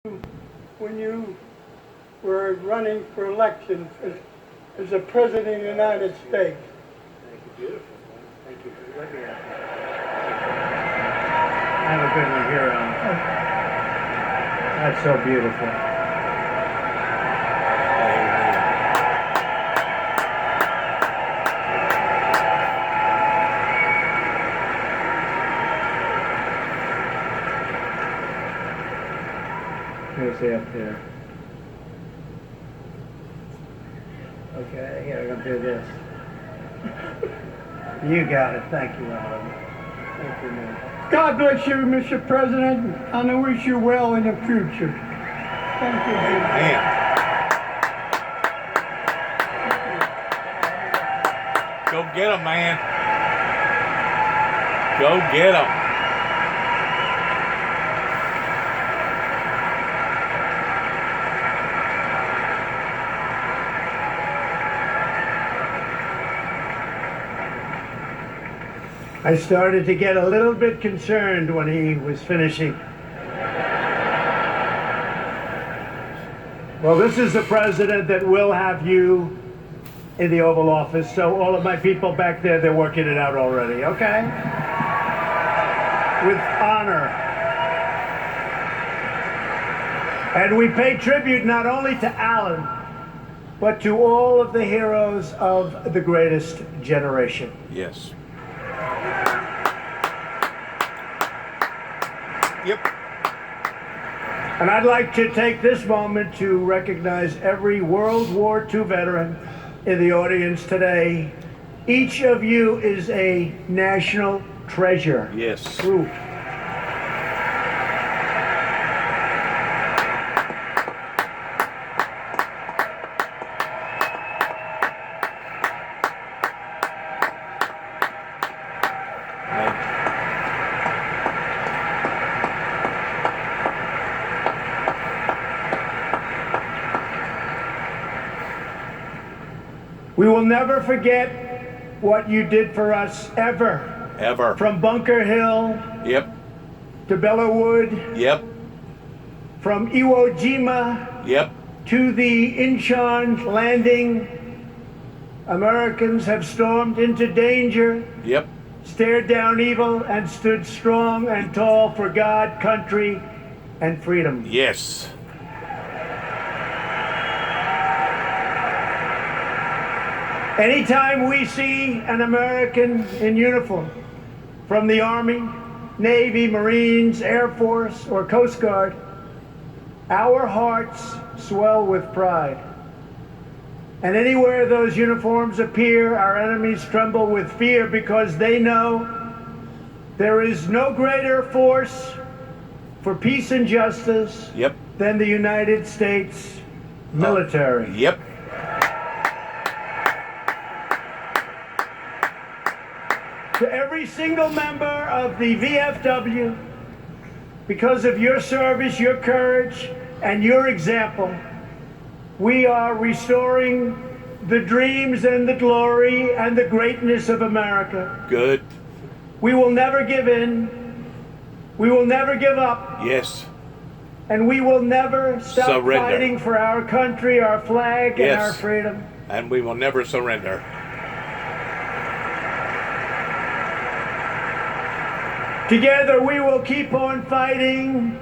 when you were running for election as the President of the United States. Thank you, beautiful. Thank you for letting me out. Have a good one here, Alan. That's so beautiful. Here's the up there. Okay, here, I'm gonna do this. You got it. Thank you, Alan. Thank you, man. God bless you, Mr. President, and I wish you well in the future. Thank you. Amen. Go get him, man. Go get him. I started to get a little bit concerned when he was finishing. Well, this is the president that will have you in the Oval Office, so all of my people back there, they're working it out already, okay? With honor. And we pay tribute not only to Alan, but to all of the heroes of the greatest generation. Yes. Yep. And I'd like to take this moment to recognize every World War II veteran in the audience today. Each of you is a national treasure. Yes. Ooh. We will never forget what you did for us, ever. Ever. From Bunker Hill Yep. to Belleau Wood, Yep. from Iwo Jima Yep. to the Incheon landing. Americans have stormed into danger, Yep. stared down evil, and stood strong and tall for God, country, and freedom. Yes. Anytime we see an American in uniform from the Army, Navy, Marines, Air Force, or Coast Guard, our hearts swell with pride. And anywhere those uniforms appear, our enemies tremble with fear because they know there is no greater force for peace and justice Yep. than the United States military. Yep. To every single member of the V.f.W., because of your service, your courage, and your example, we are restoring the dreams and the glory and the greatness of America. Good. We will never give in. We will never give up. Yes. And we will never stop Surrender. fighting for our country, our flag, and Yes. our freedom. And we will never surrender. Together we will keep on fighting,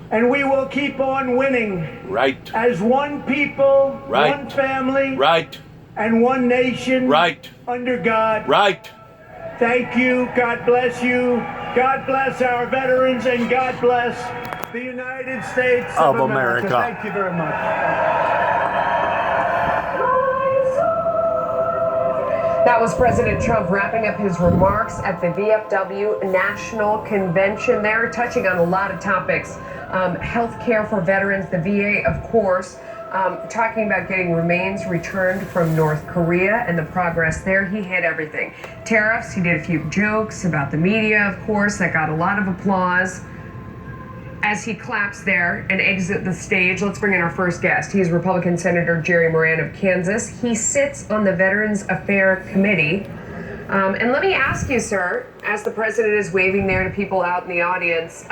and we will keep on winning. Right. As one people, Right. one family, Right. and one nation. Right. Under God. Right. Thank you. God bless you. God bless our veterans, and God bless the United States of America. Thank you very much. That was President Trump wrapping up his remarks at the V.f.W. National Convention there, touching on a lot of topics. Health care for veterans, the VA, of course, talking about getting remains returned from North Korea and the progress there. He hit everything. Tariffs, he did a few jokes about the media, of course, that got a lot of applause. As he claps there and exit the stage, let's bring in our first guest. He is Republican Senator Jerry Moran of Kansas. He sits on the Veterans Affairs Committee. And let me ask you, sir, as the president is waving there to people out in the audience,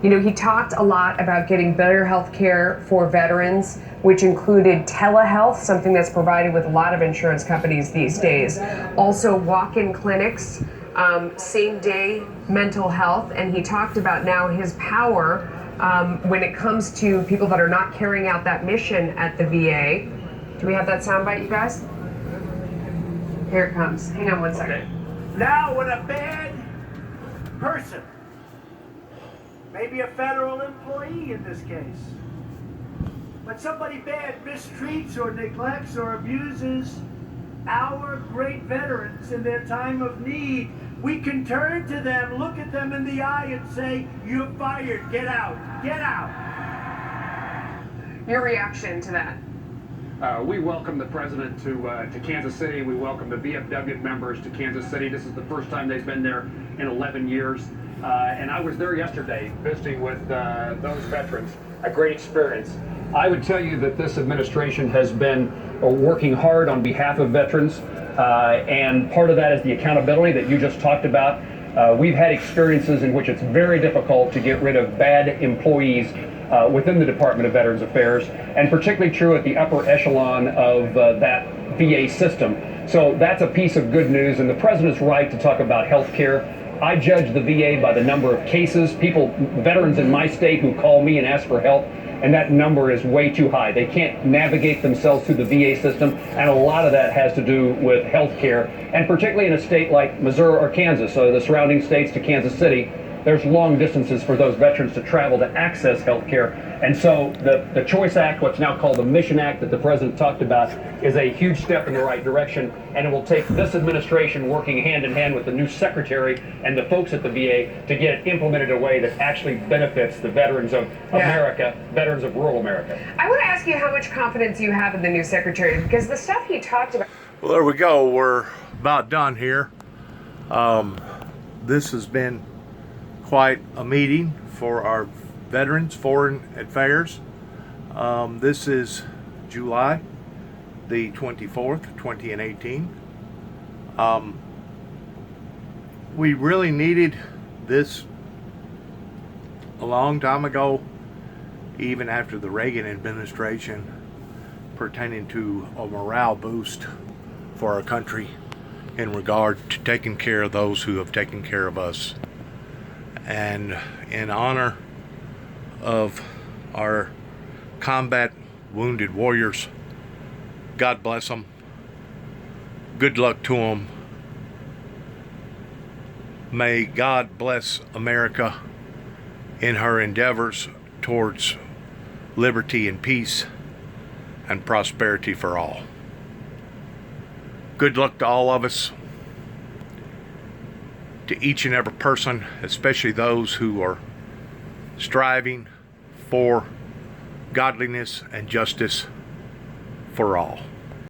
you know, he talked a lot about getting better health care for veterans, which included telehealth, something that's provided with a lot of insurance companies these days. Also, walk-in clinics, same-day mental health, and he talked about now his power when it comes to people that are not carrying out that mission at the VA. Do we have that soundbite, you guys? Here it comes. Hang on one second. Now, when a bad person, maybe a federal employee in this case, when somebody bad mistreats or neglects or abuses our great veterans in their time of need, we can turn to them, look at them in the eye and say, "You're fired, get out, get out." Your reaction to that? We welcome the president to Kansas City. We welcome the V.f.W. members to Kansas City. This is the first time they've been there in 11 years. And I was there yesterday visiting with those veterans. A great experience. I would tell you that this administration has been working hard on behalf of veterans. And part of that is the accountability that you just talked about. We've had experiences in which it's very difficult to get rid of bad employees within the Department of Veterans Affairs, and particularly true at the upper echelon of that VA system. So that's a piece of good news, and the president's right to talk about health care. I judge the VA by the number of cases, veterans in my state who call me and ask for help, and that number is way too high. They can't navigate themselves through the VA system, and a lot of that has to do with health care, and particularly in a state like Missouri or Kansas, so the surrounding states to Kansas City, there's long distances for those veterans to travel to access health care. And so the Choice Act, what's now called the Mission Act that the president talked about, is a huge step in the right direction. And it will take this administration working hand in hand with the new secretary and the folks at the VA to get it implemented in a way that actually benefits the veterans of America, veterans of rural America. I want to ask you how much confidence you have in the new secretary, because the stuff he talked about. Well, there we go. We're about done here. This has been quite a meeting for our Veterans Foreign Affairs. This is July the 24th, 2018. We really needed this a long time ago, even after the Reagan administration, pertaining to a morale boost for our country in regard to taking care of those who have taken care of us. And in honor of our combat wounded warriors, God bless them. Good luck to them. May God bless America in her endeavors towards liberty and peace and prosperity for all. Good luck to all of us. To each and every person, especially those who are striving for godliness and justice for all.